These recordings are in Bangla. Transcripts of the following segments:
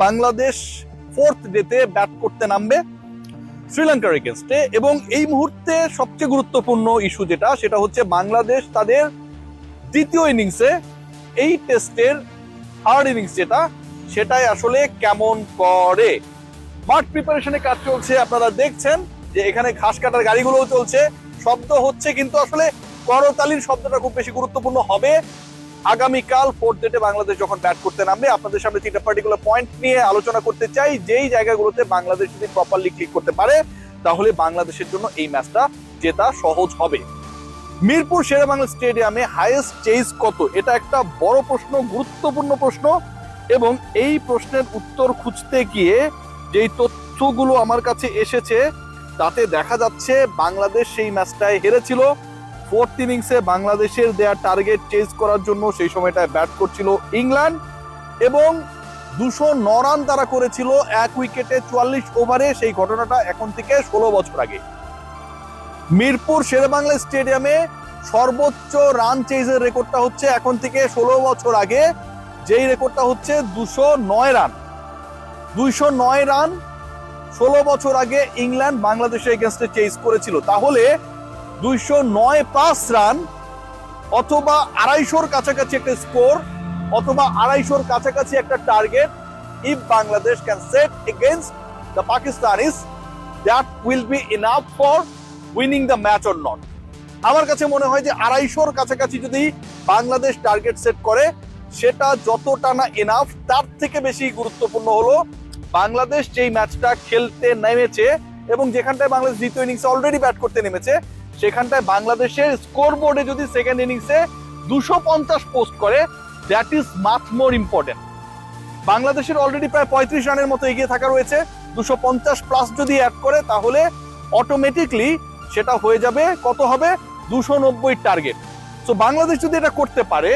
বাংলাদেশ ফোর্থ ডেতে ব্যাট করতে নামবে শ্রীলঙ্কার এগেনস্টে, এবং এই মুহূর্তে সবচেয়ে গুরুত্বপূর্ণ ইস্যু সেটা হচ্ছে বাংলাদেশ তাদের দ্বিতীয় ইনিংসে এই টেস্টের থার্ড ইনিংস সেটাই আসলে কেমন করে। মাঠ প্রিপারেশনে কাজ চলছে, আপনারা দেখছেন যে এখানে ঘাস কাটার গাড়িগুলোও চলছে, শব্দ হচ্ছে, কিন্তু আসলে করতালির শব্দটা খুব বেশি গুরুত্বপূর্ণ হবে আগামীকাল ফোর্থ ডেটে বাংলাদেশ যখন ব্যাট করতে নামবে। আপনাদের সামনে তিনটা পার্টিকুলার পয়েন্ট নিয়ে আলোচনা করতে চাই, যেই জায়গাগুলোতে বাংলাদেশ যদি প্রপারলি ক্লিক করতে পারে তাহলে বাংলাদেশের জন্য এই ম্যাচটা জেতা সহজ হবে। মিরপুর শেরেবাংলা স্টেডিয়ামে হাইয়েস্ট চেজ কত? এটা একটা বড় প্রশ্ন, গুরুত্বপূর্ণ প্রশ্ন, এবং এই প্রশ্নের উত্তর খুঁজতে গিয়ে যেই তথ্যগুলো আমার কাছে এসেছে তাতে দেখা যাচ্ছে বাংলাদেশ সেই ম্যাচটায় হেরেছিল। ফোর্থ ইনিংসে বাংলাদেশের দেয়া টার্গেট চেজ করার জন্য সেই সময়টায় ব্যাট করছিল ইংল্যান্ড, এবং 209 রান তারা করেছিল এক উইকেটে 44 ওভারে। সেই ঘটনাটা এখন থেকে 16 বছর আগে। মিরপুর শেরেবাংলা স্টেডিয়ামে সর্বোচ্চ রান চেজের রেকর্ডটা হচ্ছে এখন থেকে 16 বছর আগে, যেই রেকর্ডটা হচ্ছে 209 রান। 209 রান 16 বছর আগে ইংল্যান্ড বাংলাদেশের এগেইনস্টে চেজ করেছিল। তাহলে 209+ রান অথবা 250-র কাছাকাছি একটা স্কোর অথবা 250-র কাছাকাছি একটা target if Bangladesh can set against the Pakistanis, that will be enough for winning the match or not. আমার কাছে মনে হয় যে 250-র কাছাকাছি যদি বাংলাদেশ টার্গেট সেট করে সেটা যতটা না এনাফ, তার থেকে বেশি গুরুত্বপূর্ণ হলো বাংলাদেশ যেই ম্যাচটা খেলতে নেমেছে এবং যেখানটায় বাংলাদেশ দ্বিতীয় ইনিংসে অলরেডি ব্যাট করতে নেমেছে, সেখানটায় বাংলাদেশের স্কোর বোর্ডে যদি সেকেন্ড ইনিংসে 250 পোস্ট করে, that is much more important. বাংলাদেশের অলরেডি প্রায় 35 রানের মতো এগিয়ে থাকা রয়েছে, 250+ যদি অ্যাড করে তাহলে অটোমেটিকলি সেটা হয়ে যাবে, কত হবে? 290 টার্গেট। তো বাংলাদেশ যদি এটা করতে পারে,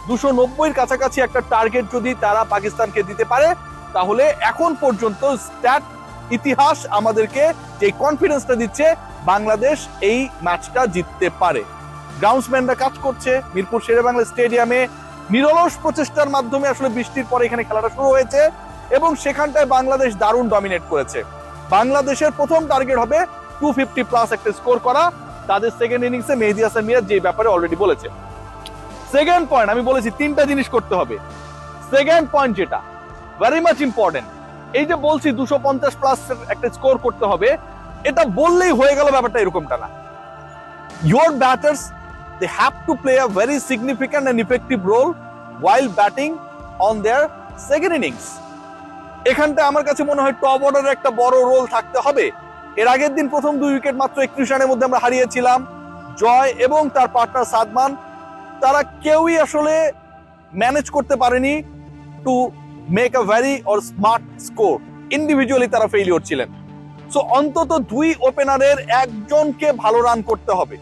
290-র কাছাকাছি একটা টার্গেট যদি তারা পাকিস্তানকে দিতে পারে, তাহলে এখন পর্যন্ত স্ট্যাট ইতিহাস আমাদেরকে যে কনফিডেন্সটা দিচ্ছে বাংলাদেশ এই ম্যাচটা জিততে পারে। গ্রাউন্ডসম্যানরা কাজ করছে মিরপুর শেরেবাংলা স্টেডিয়ামে, নিরলস প্রচেষ্টার মাধ্যমে আসলে বৃষ্টির পরে এখানে খেলাটা শুরু হয়েছে এবং সেখানটায় বাংলাদেশ দারুণ ডমিনেট করেছে। বাংলাদেশের প্রথম টার্গেট হবে 250+ একটা স্কোর করা। তাদের সেকেন্ড ইনিংসে মেহেদী হাসান মিরাজ যে ব্যাপারে অলরেডি বলেছে। সেকেন্ড পয়েন্ট, আমি বলেছি 3টা জিনিস করতে হবে। সেকেন্ড পয়েন্ট যেটা ভেরি মাচ ইম্পর্টেন্ট, এই যে বলছি 250+ একটা স্কোর করতে হবে, এটা বললেই হয়ে গেল ব্যাপারটা এরকমটা না। Your batters, they have to play a very significant and effective role while batting on their second innings. এখানটা আমার কাছে মনে হয় টপ অর্ডারের একটা বড় রোল থাকতে হবে। এর আগের দিন প্রথম 2 উইকেট মাত্র 31 রানের মধ্যে আমরা হারিয়েছিলাম। জয় এবং তার পার্টনার সাদমান, তারা কেউই আসলে ম্যানেজ করতে পারেনি to make a very or smart score. Individually তারা ফেইলিওর ছিলেন। সো অন্তত 2 ওপেনারের একজনকে ভালো রান করতে হবে।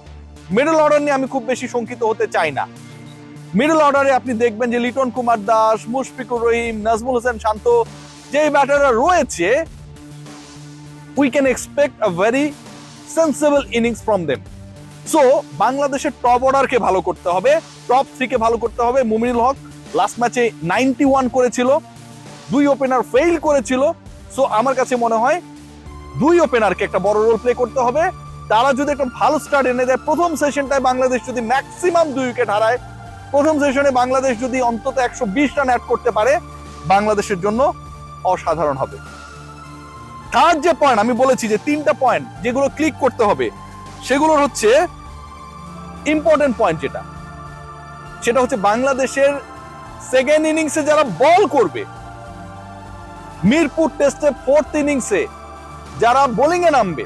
মিডল অর্ডার নিয়ে আমি খুব বেশি শঙ্কিত হতে চাই না। মিডল অর্ডারে আপনি দেখবেন যে লিটন কুমার দাস, মুশফিকুর রহিম, নাজমুল হোসেন শান্ত, যে ব্যাটাররা রয়েছে, we can expect a very sensible innings from them. So বাংলাদেশের টপ অর্ডারকে ভালো করতে হবে, টপ 3-কে ভালো করতে হবে। মুমিনুল হক লাস্ট ম্যাচে 91 করেছিল, 2 ওপেনার ফেইল করেছিল। সো আমার কাছে মনে হয় 2 ওপেনারকে একটা বড় রোল প্লে করতে হবে। তারা যদি একটা ভালো স্টার্ট এনে দেয়, প্রথম সেশনটায় বাংলাদেশ যদি ম্যাক্সিমাম 2 উইকেট হারায়, প্রথম সেশনে বাংলাদেশ যদি অন্তত 120 রান অ্যাড করতে পারে, বাংলাদেশের জন্য অসাধারণ হবে। থার্ড যে পয়েন্ট আমি বলেছি যে 3টা পয়েন্ট যেগুলো ক্লিক করতে হবে, সেগুলোর হচ্ছে ইম্পর্টেন্ট পয়েন্ট সেটা হচ্ছে বাংলাদেশের সেকেন্ড ইনিংসে যারা বল করবে, মিরপুর টেস্টে ফোর্থ ইনিংসে যারা বোলিং এ নামবে,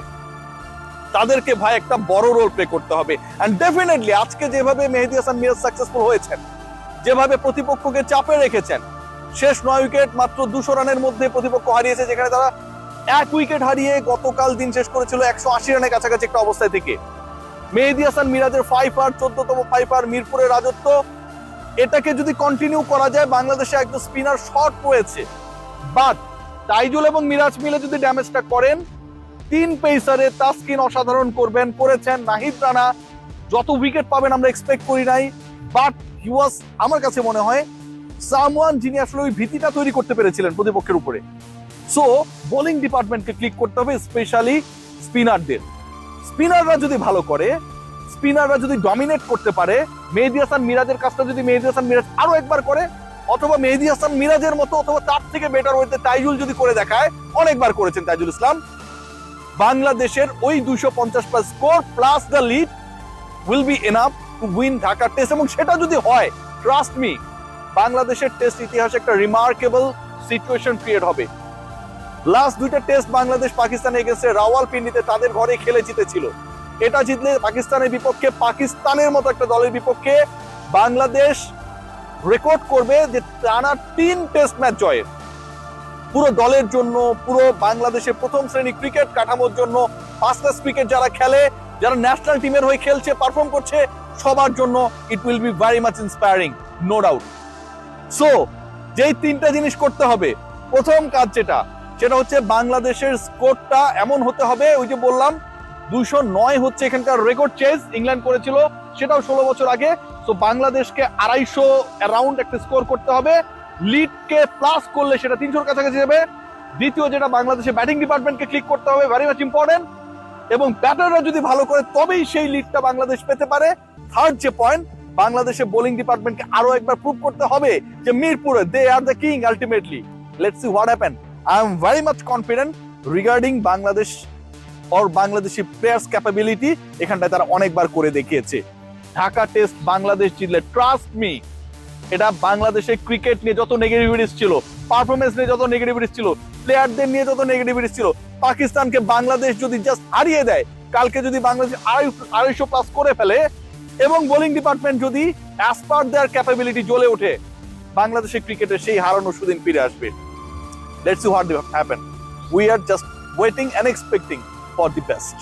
তাদেরকে ভাই একটা বড় রোল প্লে করতে হবে। এন্ড ডেফিনেটলি আজকে যেভাবে মেহেদী হাসান মিরাজ সাকসেসফুল হয়েছেন, যেভাবে প্রতিপক্ষকে চাপে রেখেছেন, শেষ 9 উইকেট মাত্র 200 রানের মধ্যে প্রতিপক্ষ হারিয়েছে, যেখানে তারা 1 উইকেট হারিয়ে গতকাল দিন শেষ করেছিল 180 রানের কাছাকাছি একটা অবস্থায় থেকে। মেহেদী হাসান মিরাজের 5 14তম 5 মিরপুরের রাজত্ব, এটাকে যদি কন্টিনিউ করা যায়, বাংলাদেশে একজন স্পিনার শর্ট রয়েছে, বাট তাইজুল এবং মিরাজ মিলে যদি ড্যামেজটা করেন, 3 পেসারে তাসকিন অসাধারণ করেছেন। নাহিদ রানা যত উইকেট পাবেন আমরা এক্সপেক্ট করি নাই, বাট হি ওয়াজ, আমার কাছে মনে হয় সামওয়ান যিনি আসলে ওই ভীতিটা তৈরি করতে পেরেছিলেন প্রতিপক্ষের উপরে। সো বোলিং ডিপার্টমেন্টকে ক্লিক করতে হবে, স্পেশালি স্পিনারদের। স্পিনাররা যদি ভালো করে, স্পিনাররা যদি ডমিনেট করতে পারে, মেহেদী হাসান মিরাজের কাজটা যদি মেহেদী হাসান মিরাজ আরো একবার করে, অথবা মেহেদী হাসান মিরাজের মতো অথবা তার থেকে বেটার ওয়েতে তাইজুল যদি করে দেখায়, অনেকবার করেছেন তাইজুল ইসলাম, বাংলাদেশের ওই 250+ score plus the lead will be enough to win Dhaka test. এবং সেটা যদি হয়, ট্রাস্ট মি, বাংলাদেশের টেস্ট ইতিহাসে একটা রিমার্কেবল সিচুয়েশন ক্রিয়েট হবে। লাস্ট দুইটা টেস্ট বাংলাদেশ পাকিস্তানের এগেইনস্টে রাওয়ালপিন্ডিতে তাদের ঘরে খেলে জিতেছিল। এটা জিতলে পাকিস্তানের বিপক্ষে, পাকিস্তানের মতো একটা দলের বিপক্ষে বাংলাদেশ রেকর্ড করবে যে টানা 3 টেস্ট ম্যাচ জয়ের। পুরো দলের জন্য, পুরো বাংলাদেশের প্রথম শ্রেণী ক্রিকেট কাঠামোর জন্য, ফার্স্ট ক্লাস ক্রিকেট যারা খেলে, যারা ন্যাশনাল টিমের হয়ে খেলছে, পারফর্ম করছে, সবার জন্য it will be very much inspiring, no doubt. So যেই 3টা জিনিস করতে হবে, প্রথম কাজ সেটা হচ্ছে বাংলাদেশের স্কোরটা এমন হতে হবে, ওই যে বললাম 209 হচ্ছে এখানকার রেকর্ড চেজ, ইংল্যান্ড করেছিল, সেটাও 16 বছর আগে। তো বাংলাদেশকে 250 অ্যারাউন্ড একটা স্কোর করতে হবে, লিডকে প্লাস করলে সেটা 300-র কাছাকাছি যাবে। দ্বিতীয় যেটা, বাংলাদেশের ব্যাটিং ডিপার্টমেন্টকে ক্লিক করতে হবে, ভেরি মাচ ইম্পর্টেন্ট, এবং ব্যাটাররা যদি ভালো করে তবেই সেই লিডটা বাংলাদেশ পেতে পারে। থার্ড যে পয়েন্ট, বাংলাদেশের বোলিং ডিপার্টমেন্টকে আরো একবার প্রুভ করতে হবে যে মিরপুরে they are the king ultimately. Let's see what happen. I am very much confident regarding Bangladesh or Bangladeshi players capability। এখানটায় তারা অনেকবার করে দেখিয়েছে। ঢাকা টেস্ট বাংলাদেশ জিতলে, ট্রাস্ট মি, এটা বাংলাদেশের ক্রিকেট নিয়ে যত নেগেটিভিটিস ছিল, পারফরমেন্স নিয়ে যত নেগেটিভিটিস ছিল, প্লেয়ারদের নিয়ে যত নেগেটিভিটিস ছিল, পাকিস্তানকে বাংলাদেশ যদি জাস্ট হারিয়ে দেয়, কালকে যদি বাংলাদেশ 250+ করে ফেলে এবং বোলিং ডিপার্টমেন্ট যদি অ্যাজ পার দেয়ার ক্যাপাবিলিটি জ্বলে ওঠে, বাংলাদেশের ক্রিকেটের সেই হারানো সুদিন ফিরে আসবে। Let's see what will happen. We are just waiting and expecting for the best.